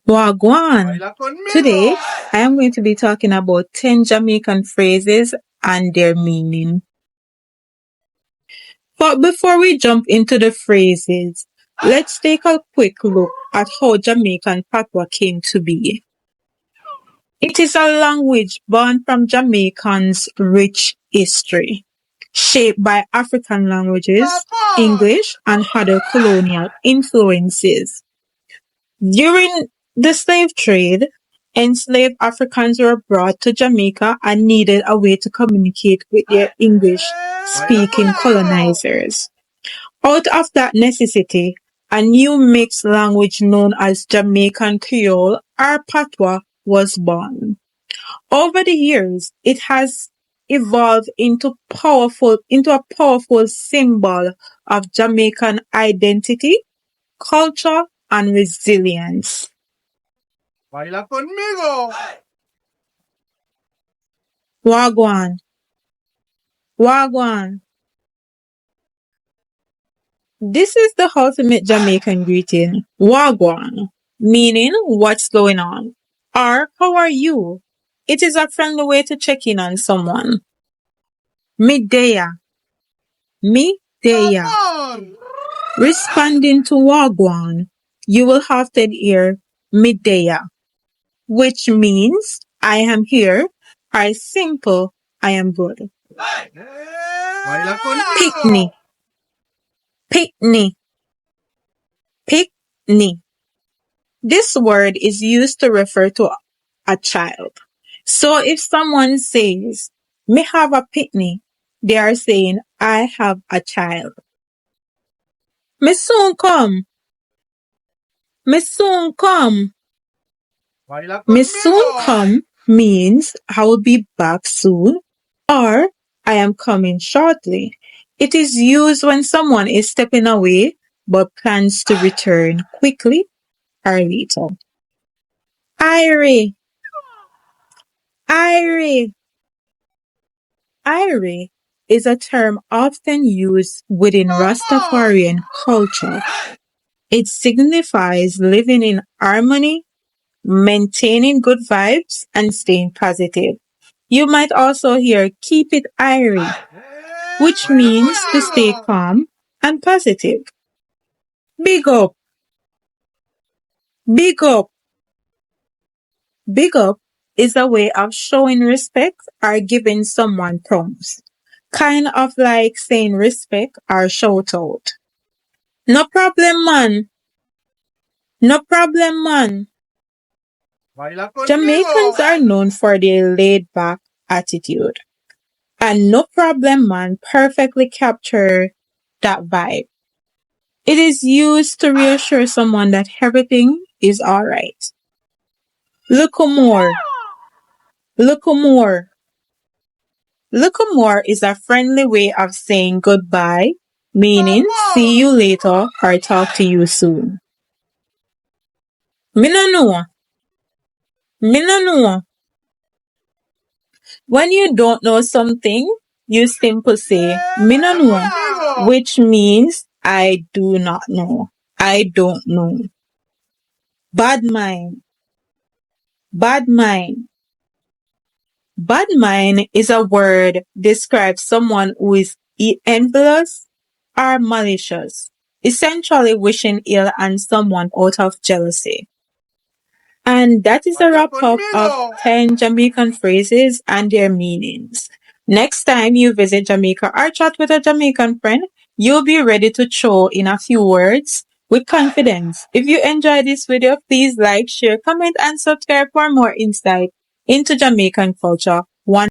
Gwaan. Today, I am going to be talking about 10 Jamaican phrases and their meaning. But before we jump into the phrases, let's take a quick look at how Jamaican Patois came to be. It is a language born from Jamaicans' rich history, shaped by African languages, English, and other colonial influences. During the slave trade, enslaved Africans were brought to Jamaica and needed a way to communicate with their English-speaking colonizers. Out of that necessity, a new mixed language known as Jamaican Creole or Patois was born. Over the years, it has evolved into a powerful symbol of Jamaican identity, culture, and resilience. Baila conmigo. Wagwan. Wagwan. This is the ultimate Jamaican greeting. Wagwan, meaning what's going on, or how are you? It is a friendly way to check in on someone. Midaya. Midaya. Responding to Wagwan, you will often hear Midaya, which means I am here, or simple, I am good. Baila conmigo. Picnic. Picnic. Picnic. This word is used to refer to a child. So if someone says, me have a picnic, they are saying, I have a child. Me soon come. Me soon come. Baila Me conmigo. soon come means I will be back soon or I am coming shortly. It is used when someone is stepping away but plans to return quickly or later. Irie. Irie. Irie is a term often used within Rastafarian culture. It signifies living in harmony, maintaining good vibes, and staying positive. You might also hear keep it irie, which means to stay calm and positive. Big up. Big up. Big up is a way of showing respect or giving someone prompts. Kind of like saying respect or shout out. No problem, man. No problem, man. Baila conmigo. Jamaicans are known for their laid-back attitude. And no problem, man perfectly capture that vibe. It is used to reassure someone that everything is alright. Look more. Look more. Look more is a friendly way of saying goodbye, meaning see you later or talk to you soon. Me no know. Me no know. When you don't know something, you simply say me no know, which means I do not know. I don't know. Bad mind. Bad mind. Bad mind is a word describes someone who is envious or malicious, essentially wishing ill on someone out of jealousy. And that is a wrap up of 10 Jamaican phrases and their meanings. Next time you visit Jamaica or chat with a Jamaican friend, you'll be ready to throw in a few words with confidence. If you enjoyed this video, please like, share, comment, and subscribe for more insight into Jamaican culture.